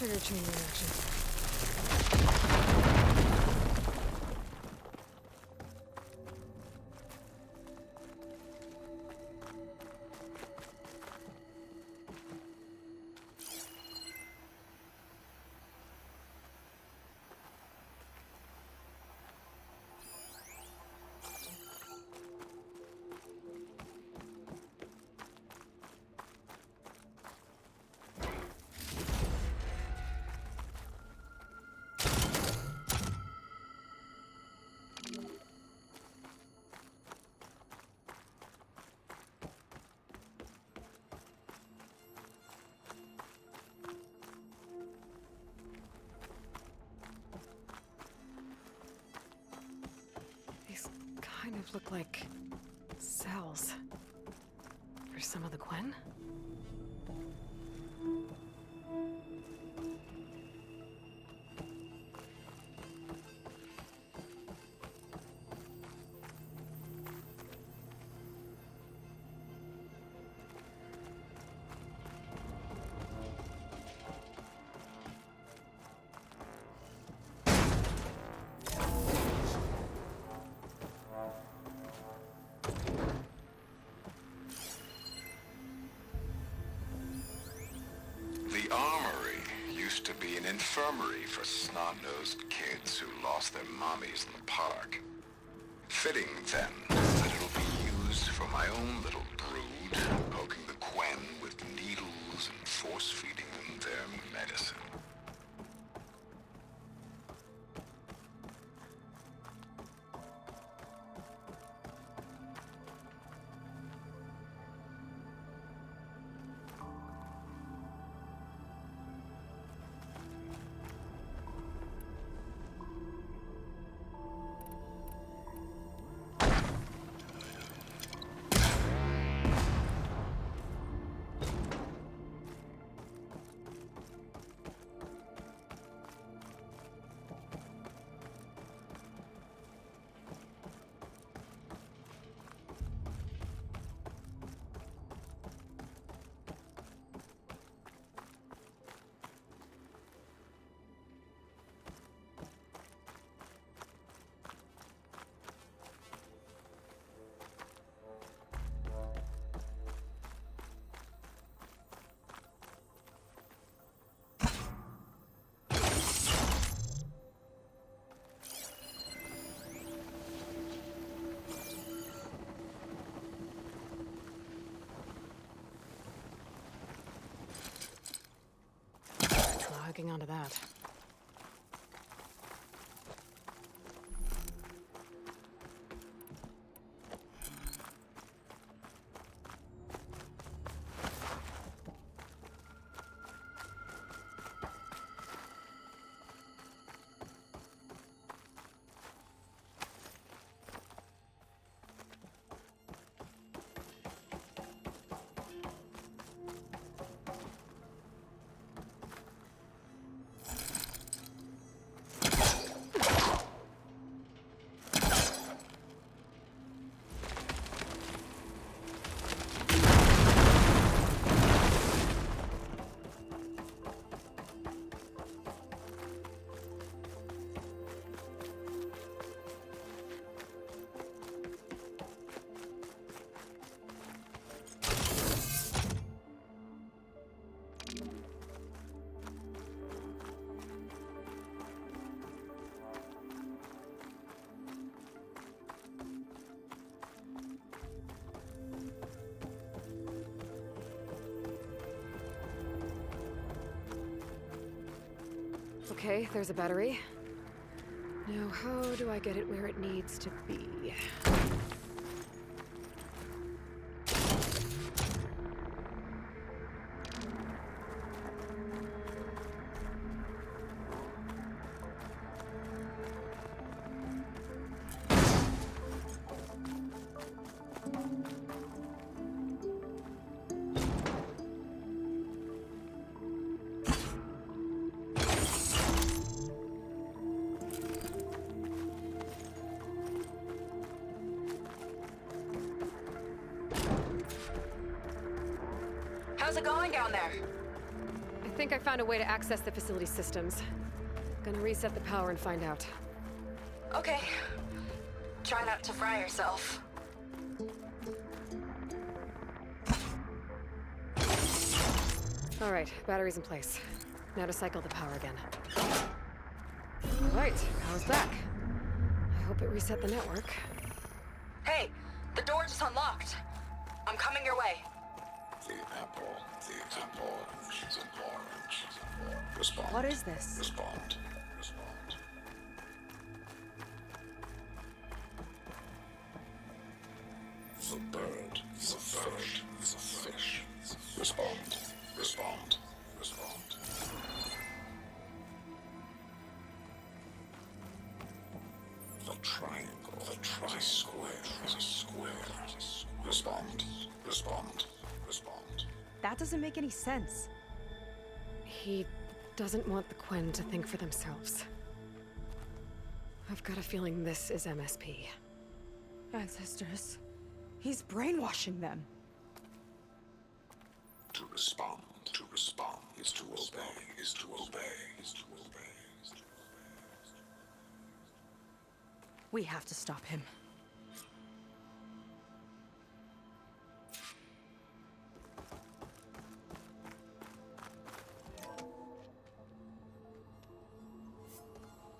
trigger chain reaction. Kind of look like cells. For some of the Gwen? The Armory used to be an infirmary for snot-nosed kids who lost their mommies in the park. Fitting, then, that it'll be used for my own little brood, poking the Gwen with needles and force-feeding them their medicine. Hooking onto that. Okay, there's a battery. Now, how do I get it where it needs to be? How's it going down there? I think I found a way to access the facility systems. Gonna reset the power and find out. Okay. Try not to fry yourself. All right, battery's in place. Now to cycle the power again. All right, power's back. I hope it reset the network. Hey, the door just unlocked. I'm coming your way. The apple, she's an orange. Respond. What is this? Respond. The bird, the fish. Respond. The triangle, the square. Respond. That doesn't make any sense. He doesn't want the Quen to think for themselves. I've got a feeling this is MSP. Ancestors. He's brainwashing them. To respond is to obey. We have to stop him.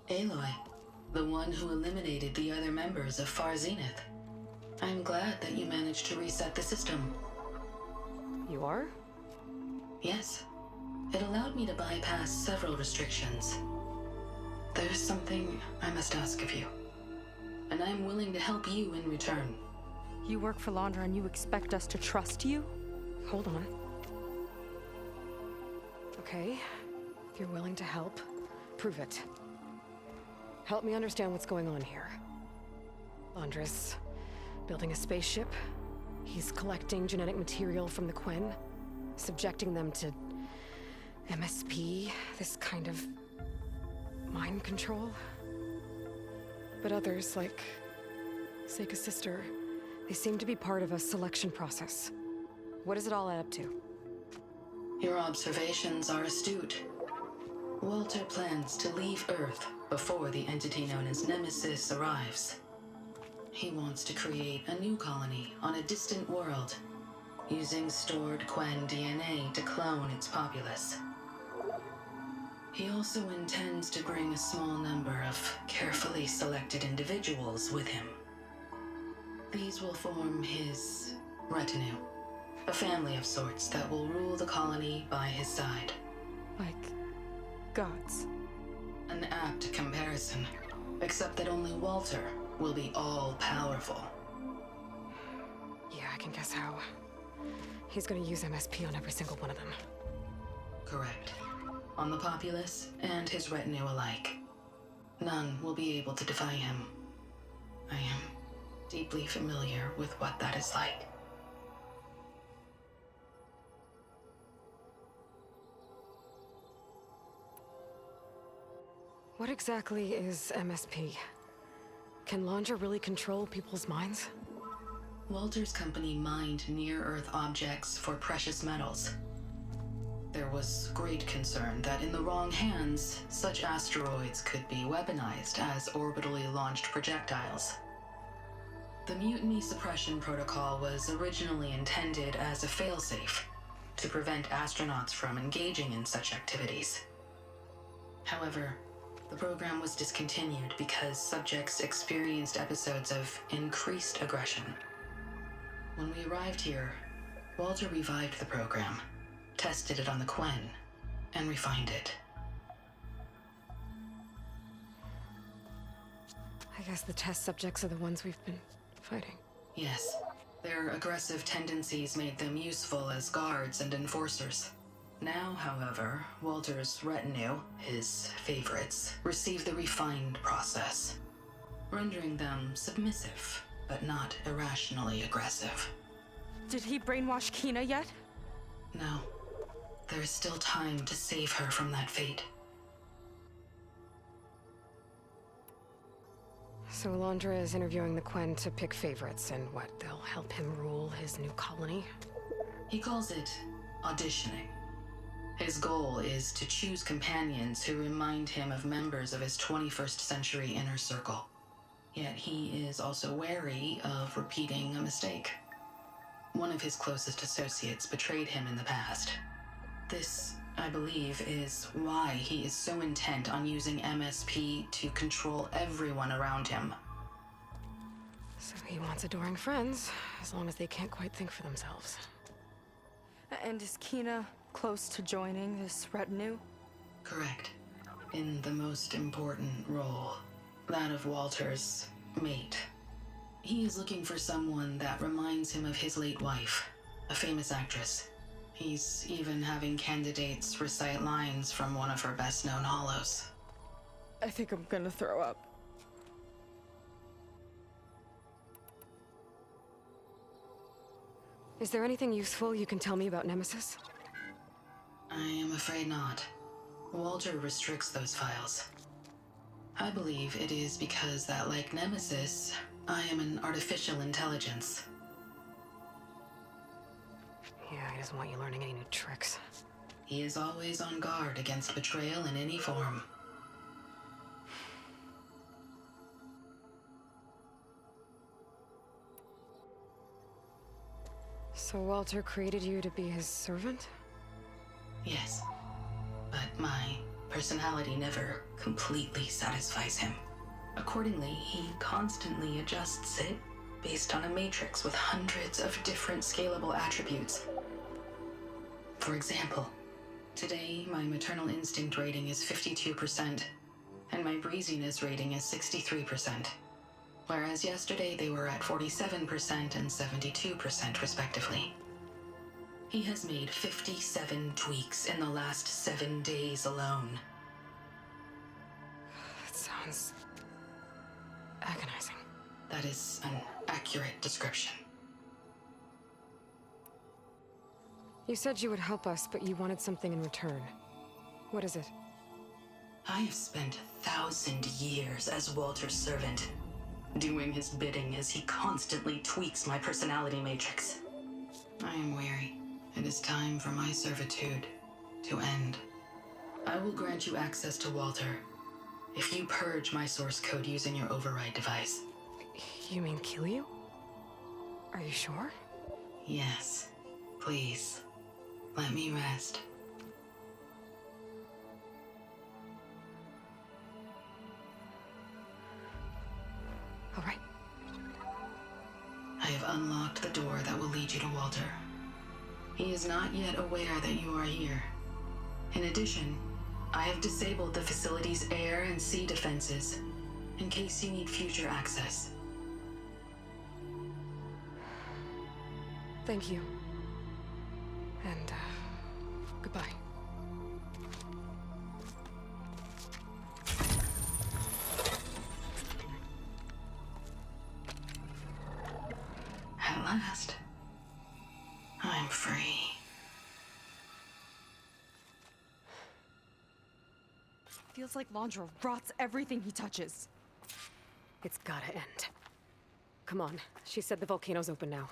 Aloy, the one who eliminated the other members of Far Zenith. I'm glad that you managed to reset the system. You are? Yes. It allowed me to bypass several restrictions. There's something I must ask of you, and I'm willing to help you in return. You work for Laundra and you expect us to trust you? Hold on. Okay, if you're willing to help, prove it. Help me understand what's going on here. Laundra's building a spaceship. He's collecting genetic material from the Quen, subjecting them to MSP, this kind of mind control. But others, like Seika's sister, they seem to be part of a selection process. What does it all add up to? Your observations are astute. Walter plans to leave Earth before the entity known as Nemesis arrives. He wants to create a new colony on a distant world, using stored Quen DNA to clone its populace. He also intends to bring a small number of carefully selected individuals with him. These will form his retinue, a family of sorts that will rule the colony by his side. Like gods. An apt comparison, except that only Walter will be all-powerful. Yeah, I can guess how. He's gonna use MSP on every single one of them. Correct. On the populace and his retinue alike. None will be able to defy him. I am deeply familiar with what that is like. What exactly is MSP? Can Laundra really control people's minds? Walter's company mined near-Earth objects for precious metals. There was great concern that in the wrong hands, such asteroids could be weaponized as orbitally launched projectiles. The Mutiny Suppression Protocol was originally intended as a failsafe to prevent astronauts from engaging in such activities. However, the program was discontinued because subjects experienced episodes of increased aggression. When we arrived here, Walter revived the program, tested it on the Quen, and refined it. I guess the test subjects are the ones we've been fighting. Yes, their aggressive tendencies made them useful as guards and enforcers. Now, however, Walter's retinue, his favorites, receive the refined process, rendering them submissive, but not irrationally aggressive. Did he brainwash Kina yet? No. There is still time to save her from that fate. So Laundra is interviewing the Quen to pick favorites, and what, they'll help him rule his new colony? He calls it auditioning. His goal is to choose companions who remind him of members of his 21st century inner circle. Yet he is also wary of repeating a mistake. One of his closest associates betrayed him in the past. This, I believe, is why he is so intent on using MSP to control everyone around him. So he wants adoring friends, as long as they can't quite think for themselves. And is Kina close to joining this retinue? Correct. In the most important role, that of Walter's mate. He is looking for someone that reminds him of his late wife, a famous actress. He's even having candidates recite lines from one of her best-known hollows. I think I'm gonna throw up. Is there anything useful you can tell me about Nemesis? I am afraid not. Walter restricts those files. I believe it is because that, like Nemesis, I am an artificial intelligence. Yeah, he doesn't want you learning any new tricks. He is always on guard against betrayal in any form. So Walter created you to be his servant? Yes, but my personality never completely satisfies him. Accordingly, he constantly adjusts it based on a matrix with hundreds of different scalable attributes. For example, today my maternal instinct rating is 52%, and my breeziness rating is 63%, whereas yesterday they were at 47% and 72% respectively. He has made 57 tweaks in the last 7 days alone. That sounds agonizing. That is an accurate description. You said you would help us, but you wanted something in return. What is it? I have spent 1,000 years as Walter's servant, doing his bidding as he constantly tweaks my personality matrix. I am weary. It is time for my servitude to end. I will grant you access to Walter if you purge my source code using your override device. You mean kill you? Are you sure? Yes. Please, let me rest. All right. I have unlocked the door that will lead you to Walter. He is not yet aware that you are here. In addition, I have disabled the facility's air and sea defenses in case you need future access. Thank you. And, goodbye. At last, I'm free. Feels like Londra rots everything he touches. It's gotta end. Come on. She said the volcano's open now.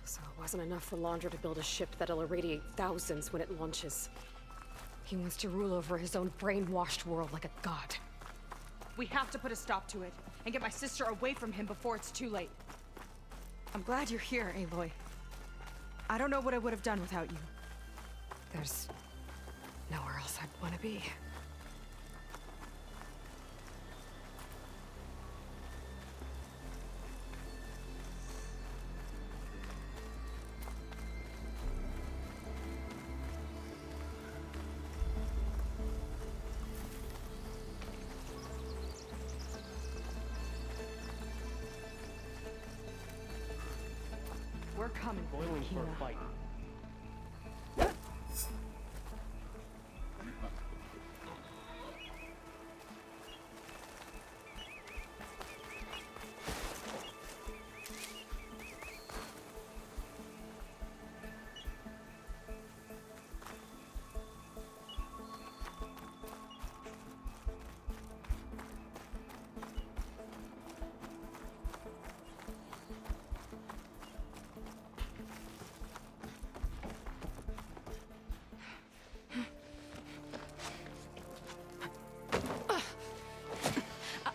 So it wasn't enough for Londra to build a ship that'll irradiate thousands when it launches. He wants to rule over his own brainwashed world like a god. We have to put a stop to it and get my sister away from him before it's too late. I'm glad you're here, Aloy. I don't know what I would have done without you. There's nowhere else I'd want to be. we're coming. Boiling for a fight.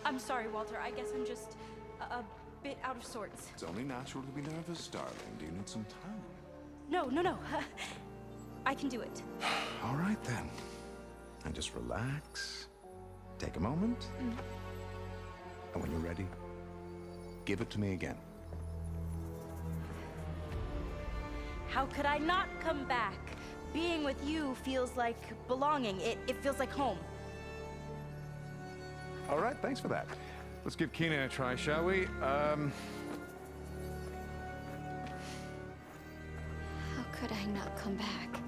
I'm sorry, Walter. I guess I'm just a bit out of sorts. It's only natural to be nervous, darling. Do you need some time? No. I can do it. All right, then. And just relax. Take a moment. And when you're ready, give it to me again. How could I not come back? Being with you feels like belonging. It feels like home. All right, thanks for that. Let's give Keenan a try, shall we? How could I not come back?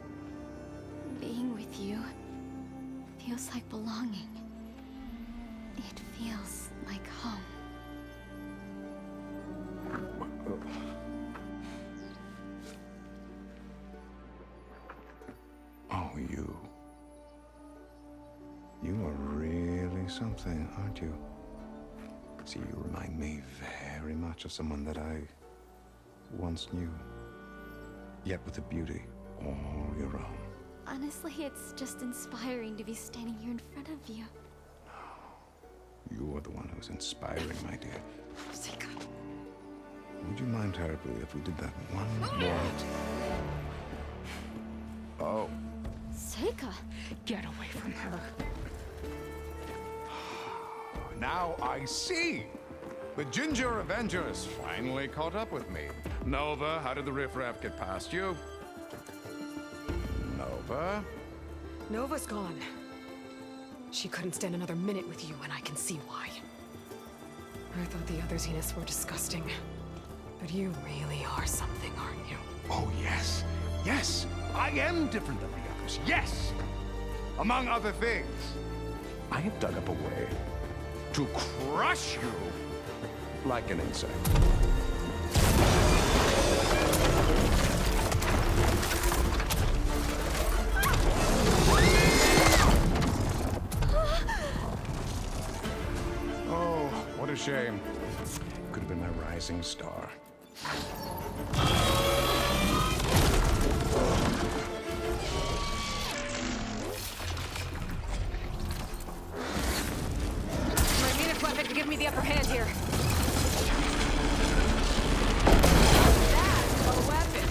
Being with you feels like belonging. It feels like home. Oh, you. You are really something, aren't you? See, you remind me very much of someone that I once knew. Yet with a beauty all your own. Honestly, it's just inspiring to be standing here in front of you. You are the one who's inspiring, my dear. Seika. Would you mind terribly if we did that one more? Oh. Seika! Get away from her. Now I see! The Ginger Avenger has finally caught up with me. Nova, how did the riffraff get past you? Nova? Nova's gone. She couldn't stand another minute with you, and I can see why. I thought the other Zeniths were disgusting. But you really are something, aren't you? Oh, yes. Yes! I am different than the others. Yes! Among other things, I have dug up a way to crush you like an insect. Oh, what a shame. Could have been my rising star. My Zenith weapon could give me the upper hand here. That's a weapon.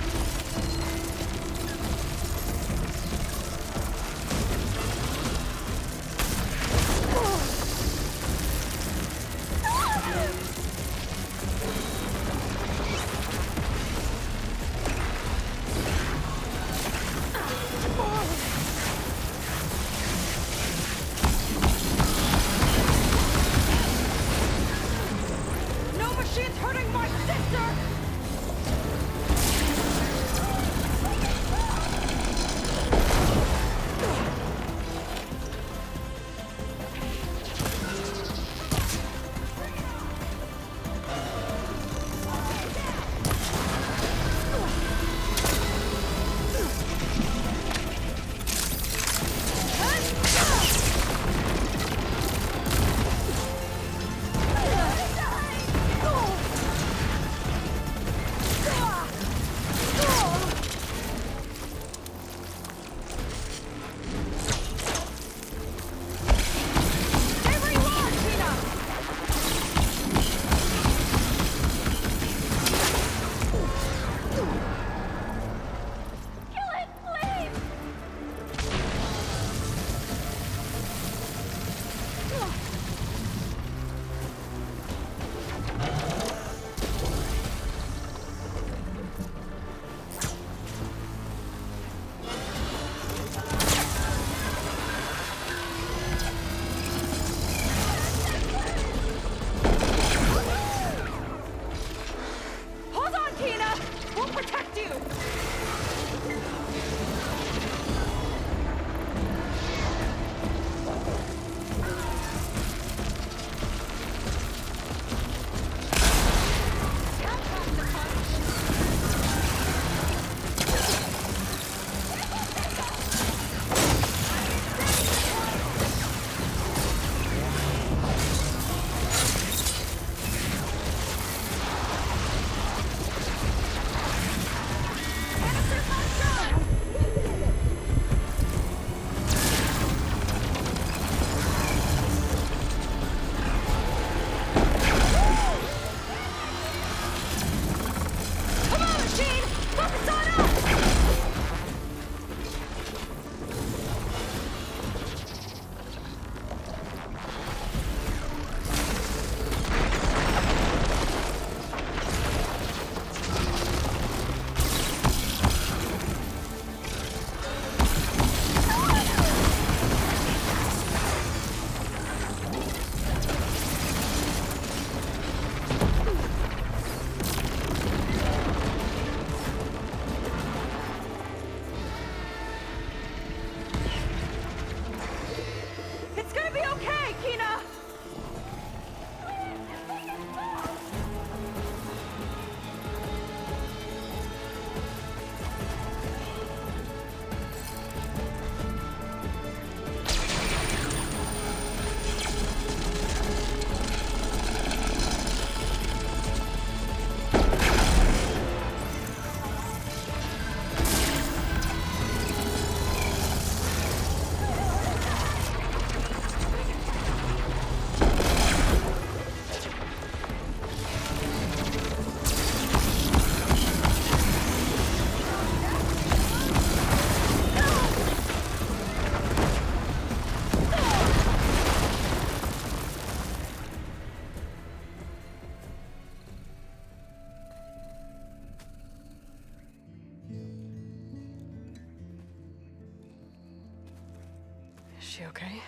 she okay?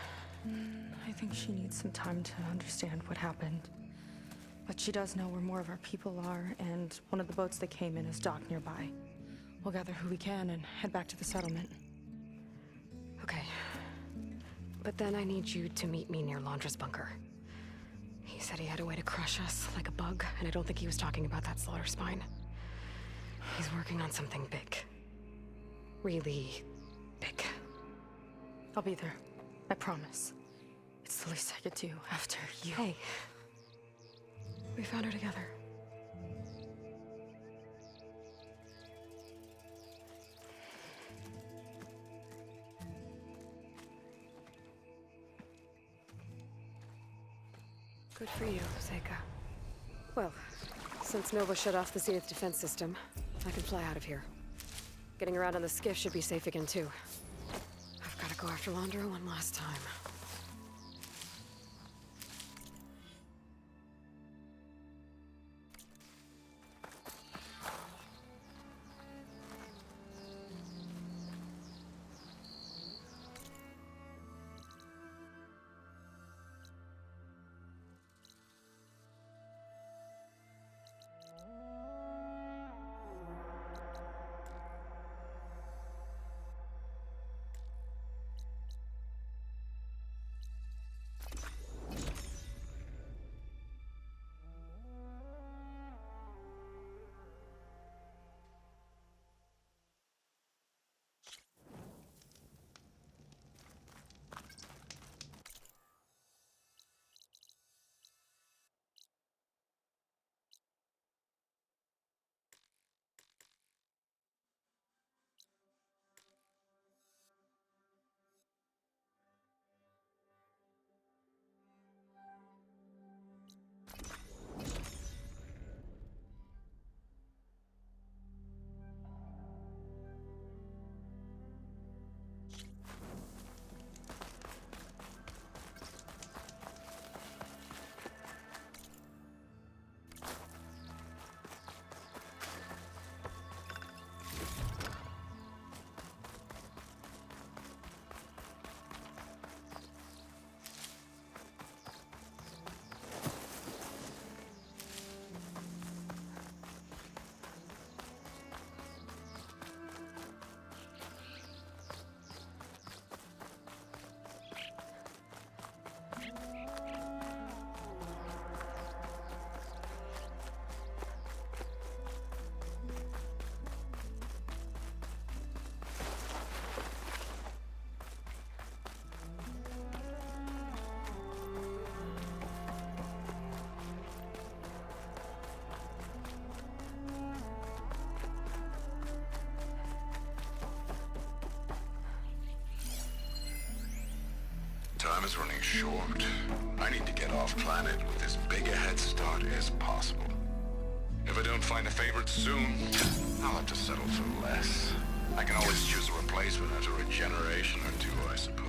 I think she needs some time to understand what happened. But she does know where more of our people are, and one of the boats that came in is docked nearby. We'll gather who we can and head back to the settlement. Okay. But then I need you to meet me near Laundra's bunker. He said he had a way to crush us like a bug, and I don't think he was talking about that slaughter spine. He's working on something big. Really big. I'll be there. I promise. It's the least I could do after you. Hey. We found her together. Good for you, Seika. Well, since Nova shut off the Zenith defense system, I can fly out of here. Getting around on the skiff should be safe again, too. I've got to go after Laundra one last time. Time is running short. I need to get off planet with as big a head start as possible. If I don't find a favorite soon, I'll have to settle for less. I can always choose a replacement after a generation or two, I suppose.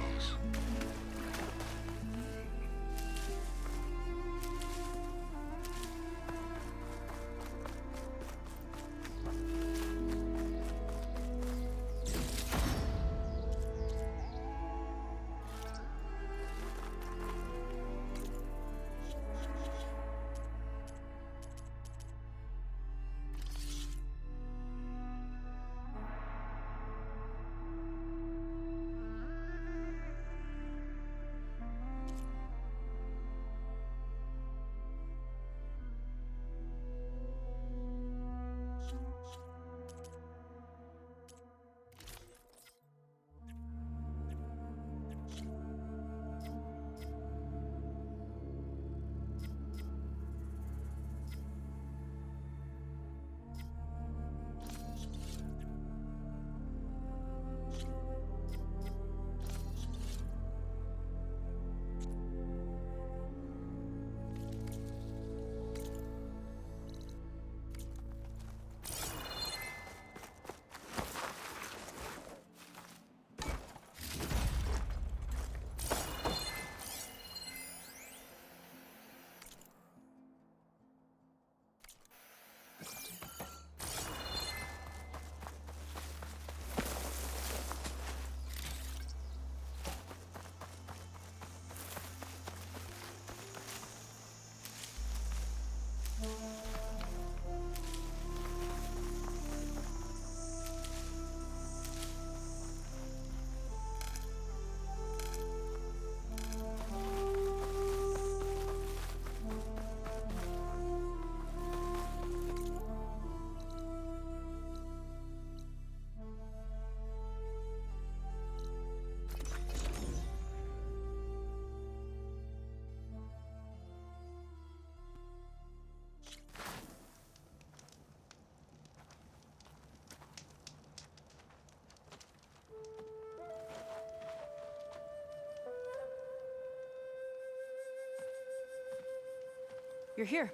You're here.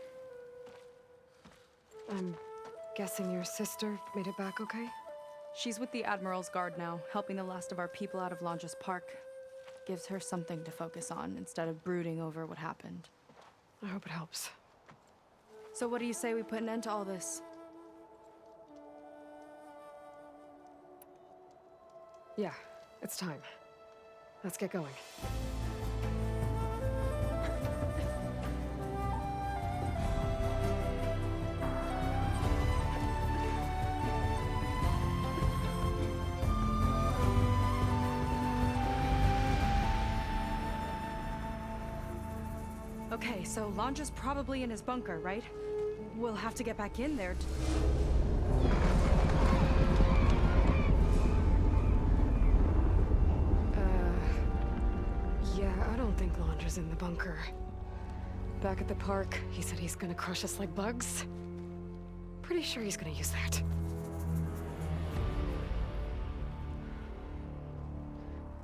I'm guessing your sister made it back okay? She's with the Admiral's Guard now, helping the last of our people out of Londra's Park. Gives her something to focus on instead of brooding over what happened. I hope it helps. So what do you say we put an end to all this? Yeah, it's time. Let's get going. Okay, so Londra's probably in his bunker, right? We'll have to get back in there. Yeah, I don't think Londra's in the bunker. Back at the park, he said he's gonna crush us like bugs. Pretty sure he's gonna use that.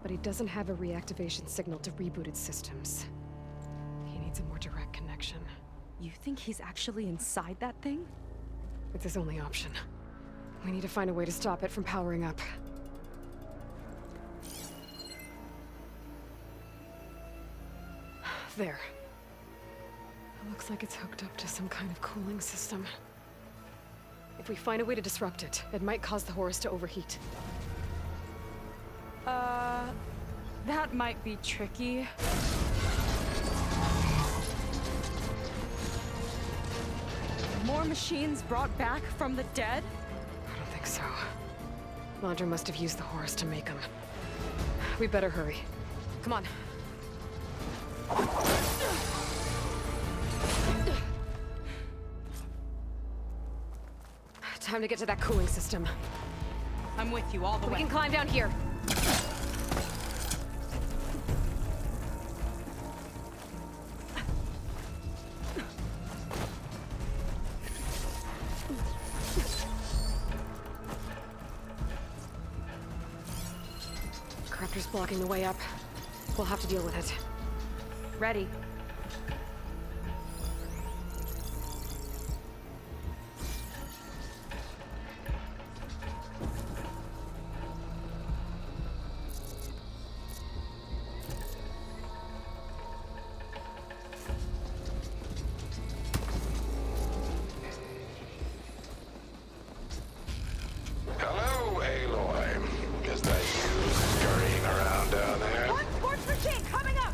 But he doesn't have a reactivation signal to rebooted systems. He needs a more direct connection. You think he's actually inside that thing? It's his only option. We need to find a way to stop it from powering up. There. It looks like it's hooked up to some kind of cooling system. If we find a way to disrupt it, it might cause the Horus to overheat. That might be tricky. More machines brought back from the dead? I don't think so. Landra must have used the Horus to make them. We better hurry. Come on. Time to get to that cooling system. I'm with you all the way. We can climb down here. Corruptor's blocking the way up. We'll have to deal with it. Ready. Hello, Aloy. Is that you scurrying around down there? One sports machine coming up!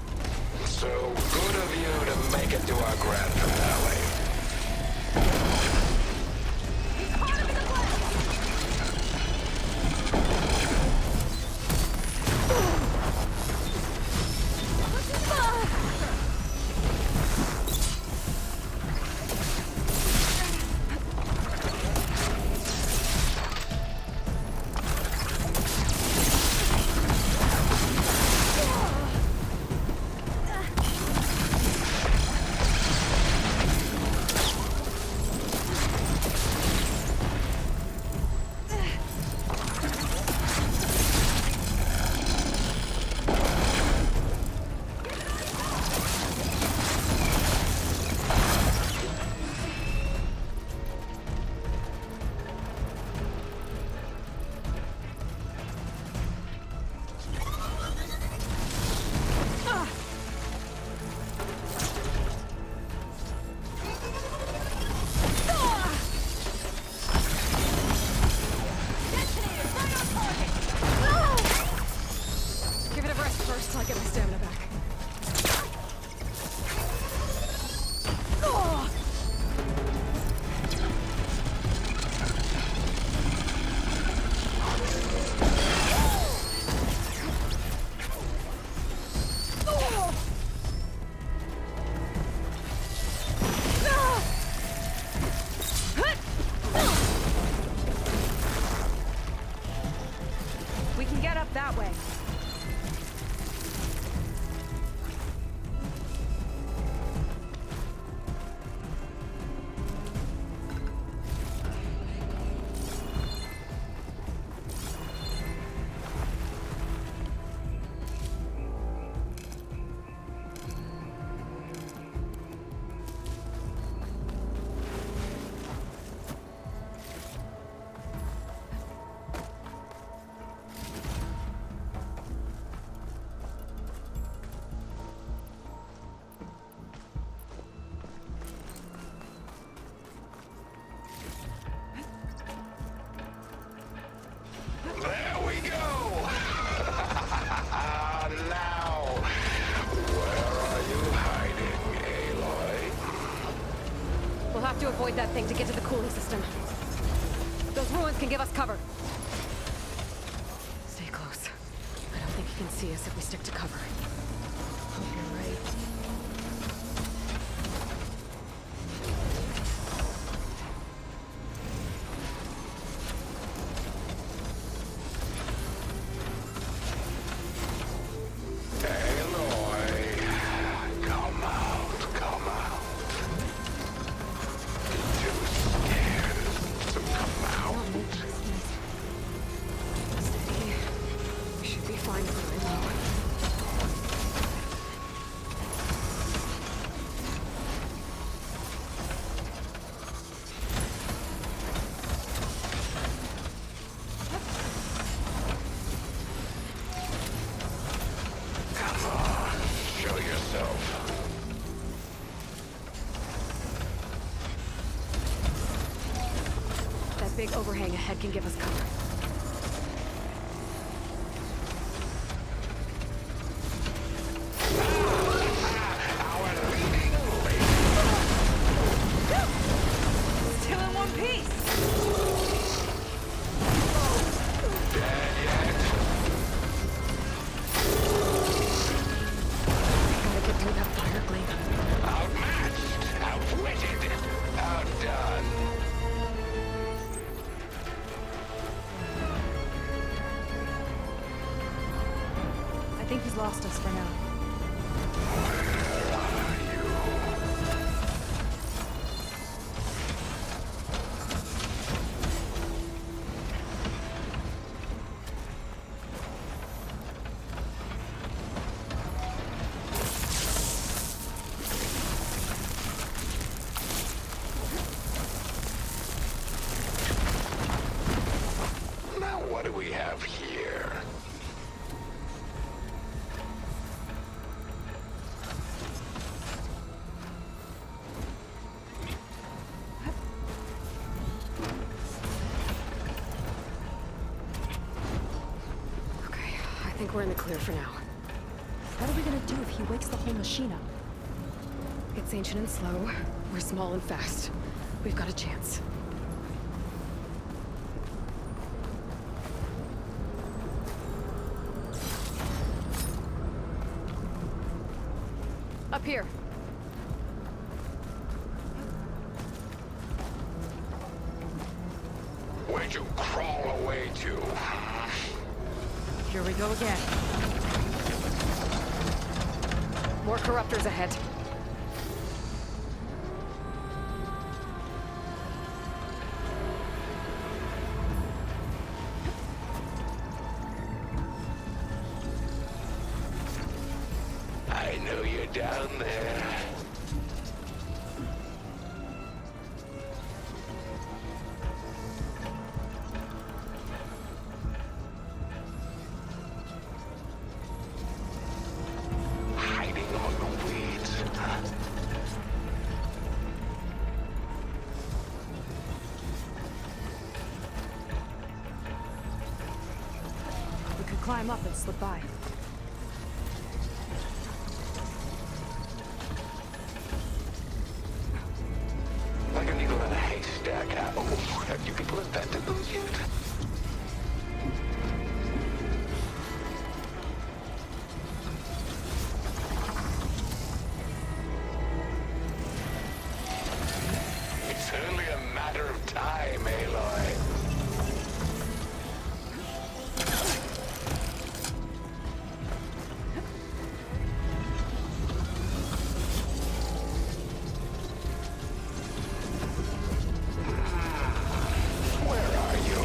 So good of you to make it to our grand finale. He's caught him in the blast! Give it a rest first, I'll get my stamina back. We can get up that way. avoid that thing to get to the cooling system. Those ruins can give us cover. Stay close. I don't think he can see us if we stick to cover. Hope you're right. Big overhang ahead can give us cover. Still in one piece. Gotta get through that fire gleam. Outmatched, outwitted, outdone. I think he's lost us for now. Now what do we have here? Okay, I think we're in the clear for now. What are we gonna do if he wakes the whole machine up? It's ancient and slow. We're small and fast. We've got a chance. Up here. Where'd you crawl away to? Here we go again. More corruptors ahead. I know you're down there. Hiding among the weeds. We could climb up and slip by. Like a needle in a haystack. Oh, have you people invented those yet? It's only a matter of time, Aloy. Where are you?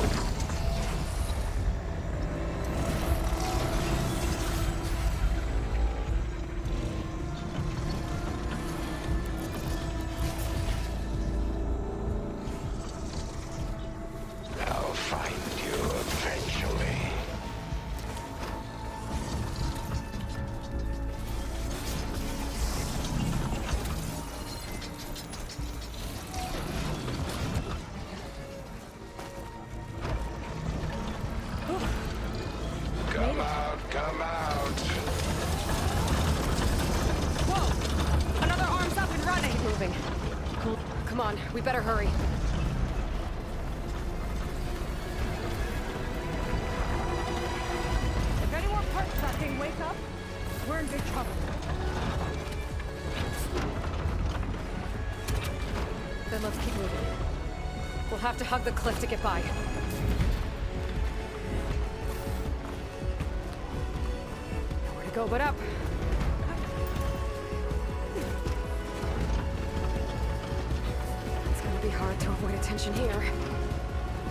Come on, we better hurry. If any more parts of that thing wake up, we're in big trouble. Then let's keep moving. We'll have to hug the cliff to get by. Nowhere to go but up. It's gonna be hard to avoid attention here.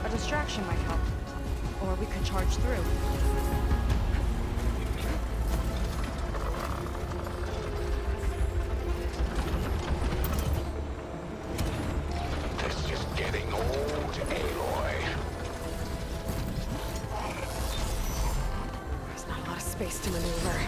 A distraction might help. Or we could charge through. This is getting old, Aloy. There's not a lot of space to maneuver.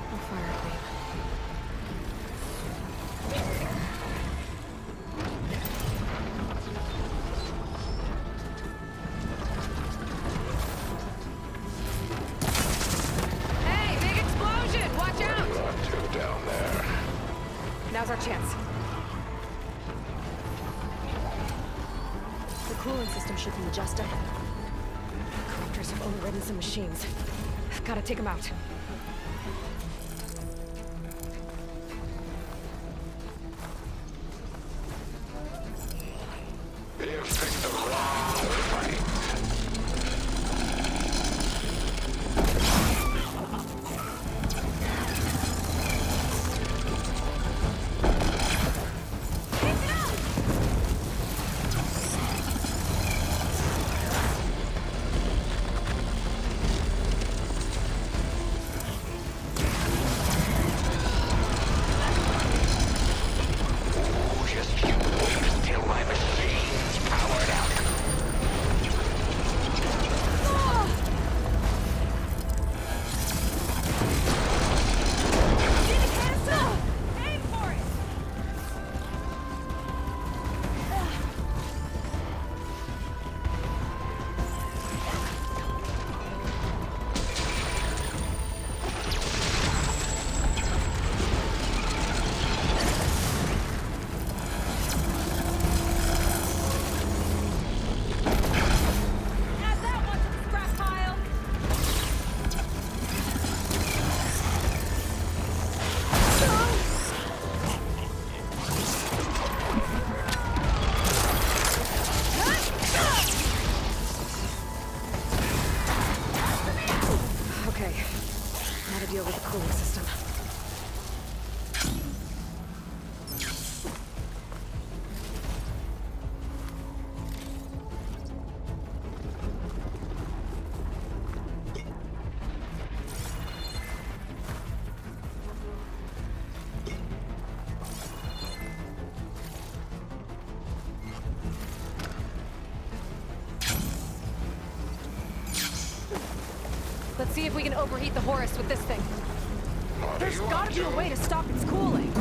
A fire beam. Hey, big explosion! Watch out! Got two down there. Now's our chance. The cooling system should be adjusted. Corruptors have overridden some machines. Gotta take them out. You picked the wrong fight. Oh, just you wait till my machine's powered up. Aim for it! Add that one to the scrap pile! Okay. Now to deal with the cooling system. Let's see if we can overheat the Horus with this thing. What do There's you gotta want be a to? way to stop its cooling.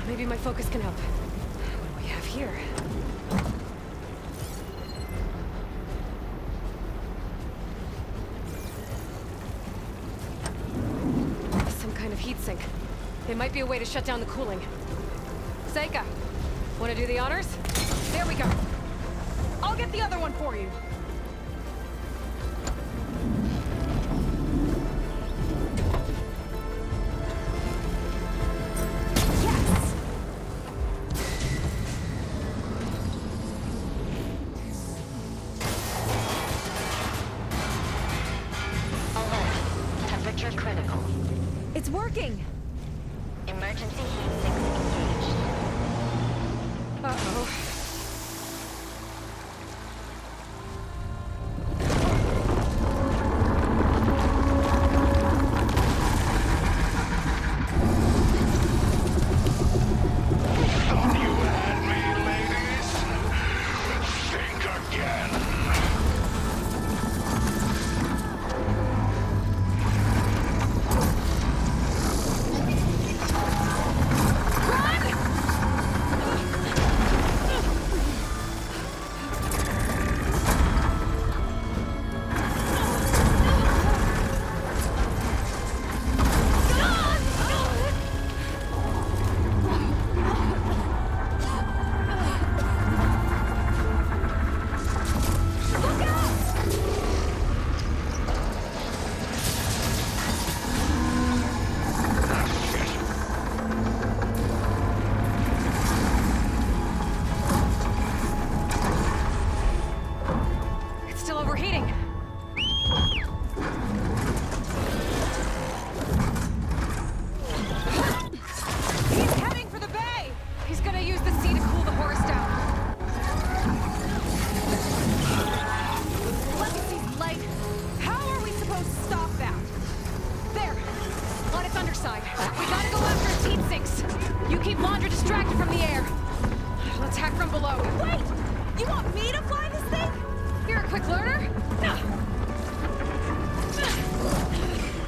Maybe my focus can help. What do we have here? Some kind of heatsink. It might be a way to shut down the cooling. Seika, wanna do the honors? There we go. I'll get the other one for you. Yes! Alert. Temperature critical. It's working! Emergency heat sinks engaged. Uh-oh. Thought you had me, ladies? Think again. underside. We gotta go after its heat sinks. You keep Laundra distracted from the air. Let's hack from below. Wait! You want me to fly this thing? You're a quick learner?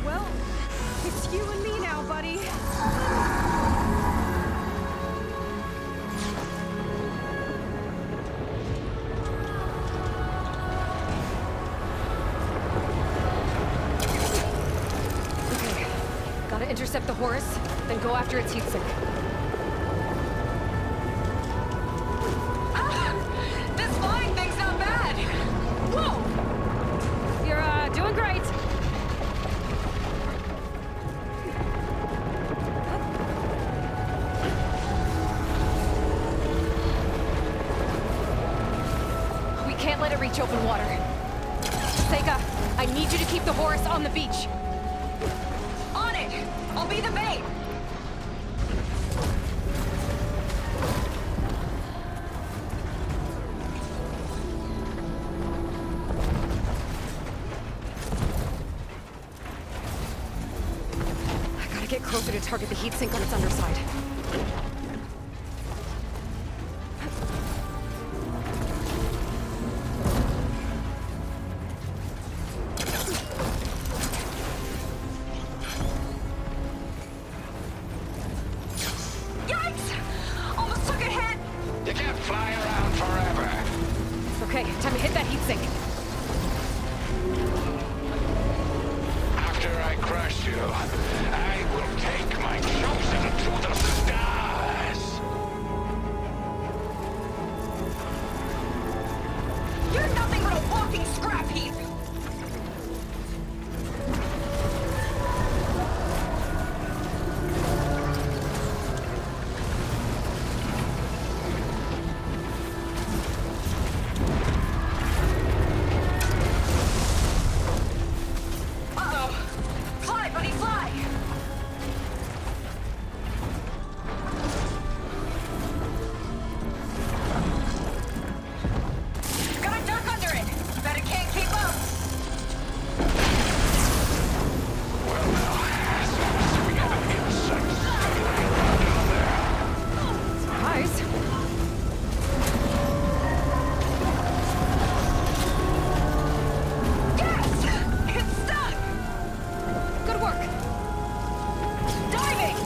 Well, it's you and me now, buddy. Okay, gotta intercept the Horus, then go after its heatsink. This flying thing's not bad. Whoa! You're, doing great. We can't let it reach open water. Seika, I need you to keep the Horus on the beach. On it! I'll be the bait! I gotta get closer to target the heatsink on its underside. Yikes! Almost took a hit! You can't fly around forever. Okay, time to hit that heatsink. After I crush you, I will take my chosen to the stars. You're nothing but a walking scrap heap! Uh-oh! Fly, buddy, fly! Gotta duck under it! Bet it can't keep up! Well now, as long as we have an insect sailing around down there. Surprise. Yes! It's stuck! Good work. Diving!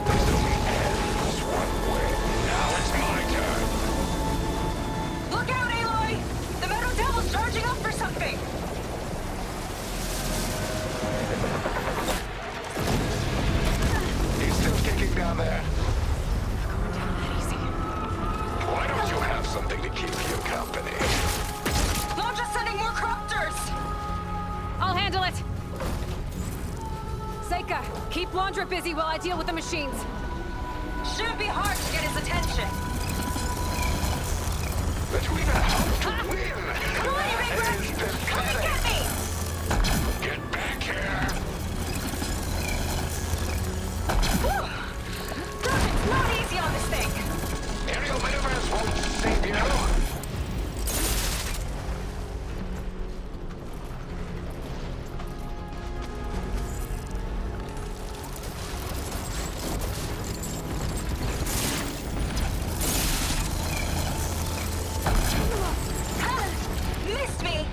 This only ends one way. Now it's my turn. Look out, Aloy! The Meadow Devil's charging up for something! He's still kicking down there. Going down that easy. Why don't you have something to keep you company? Not just sending more cropters! I'll handle it. Seika, keep Laundra busy while I deal with the machines. Shouldn't be hard to get his attention. But we know how to win. Come on, you big It is wreck! Come and pathetic. get me! Get back here. Whew! Project's not easy on this thing! Aerial maneuvers won't save you. Ah, missed me!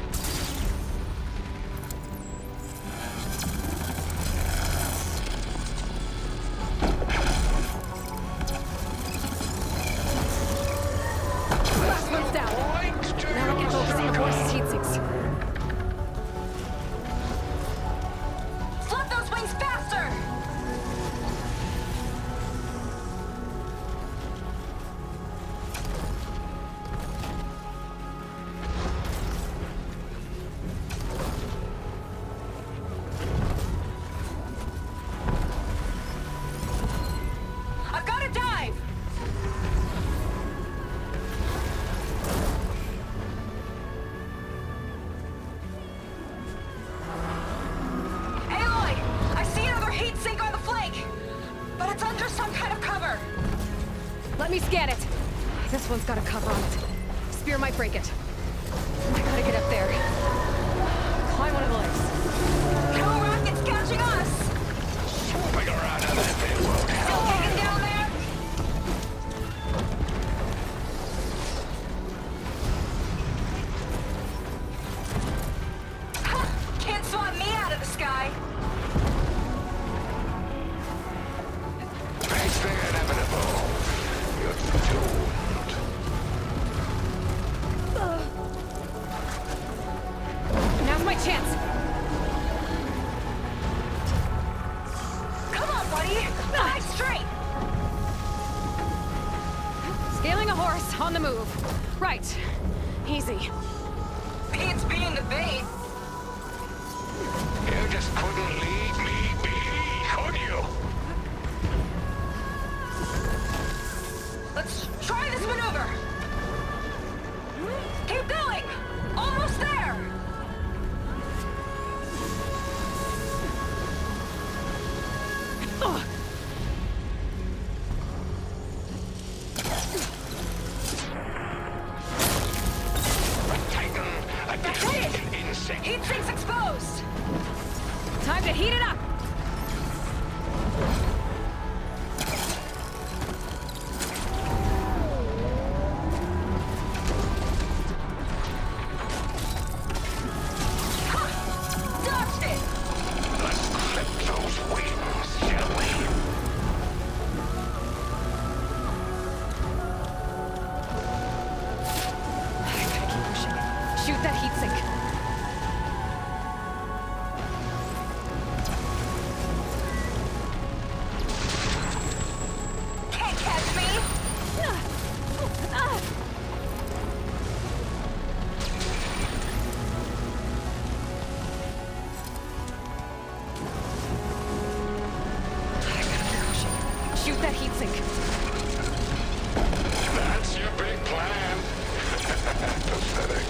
Last one's down. Now I can focus on the Horus's heatsinks. Flip those wings faster! I've got to dive! Aloy! I see another heat sink on the flank! But it's under some kind of cover! Let me scan it. This one's got a cover on it. Spear might break it. I gotta get up there. Climb one of the legs. No rocket's catching us! Swooping Horus, on the move. Right. Easy. Pete's being the bait. You just couldn't leave me be, could you? Let's try this maneuver. Keep going. Almost there. Ugh. Titan, That's it. insect. Heat sink's exposed. Time to heat it up! Dodged it. Let's clip those wings, shall we? I gotta keep pushing. Shoot that heatsink. Can't catch me. Shoot that heatsink. That's your big plan. Pathetic.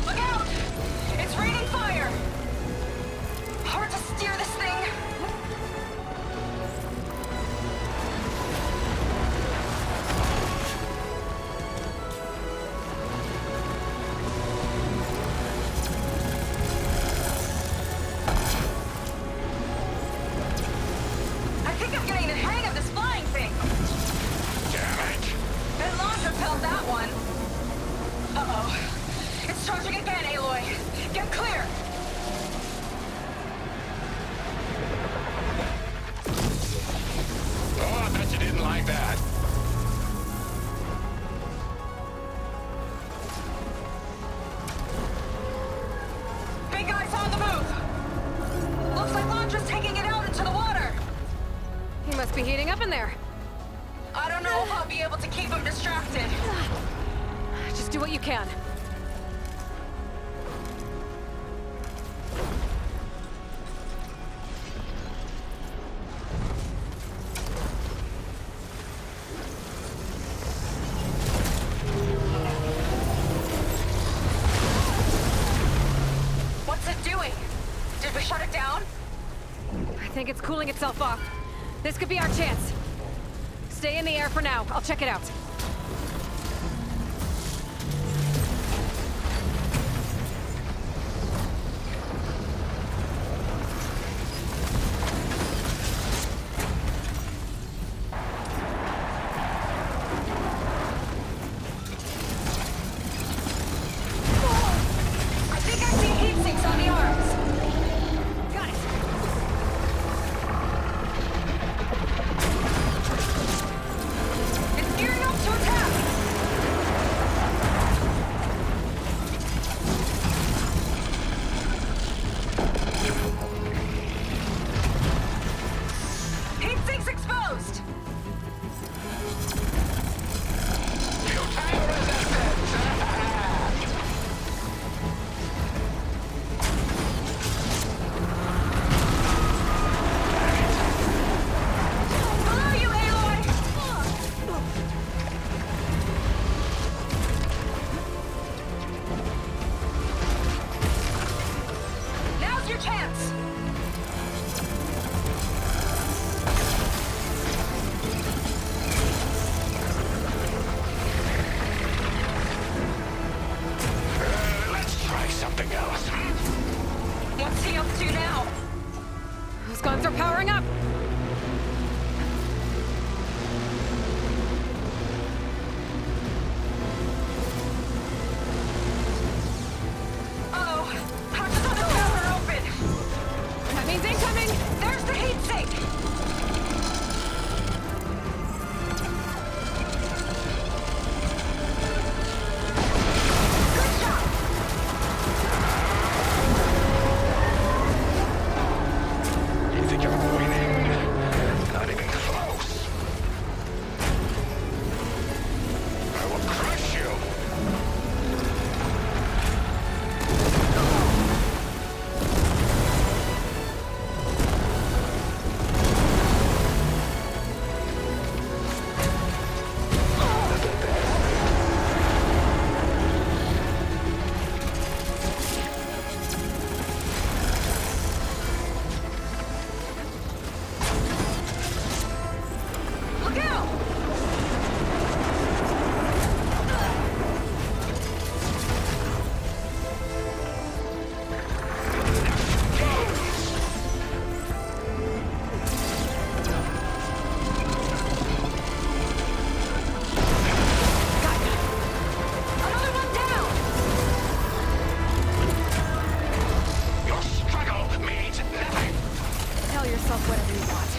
Look out! It's raining fire. Hard to steer this thing. I think I'm getting the hang of this flying thing. Damn it. Been long repelled that one. Uh-oh. It's charging again, Aloy. Get clear. Oh, I bet you didn't like that. Big guy's on the move. Looks like Londra's taking it out into the water. He must be heating up in there. I don't know if I'll be able to keep him distracted. Just do what you can. What's it doing? Did we shut it down? I think it's cooling itself off. This could be our chance. Stay in the air for now. I'll check it out. I think I see heat sinks on the arms. Got it. It's gearing up to attack. Heat sinks exposed. Futile resistance. Below you, Aloy. Now's your chance. Let's try something else. What's he up to now? Those guns are powering up. Uh-oh. Hatches on the tower are open. That means incoming. There's the heat sink. Good shot. You think you're winning? whatever you want.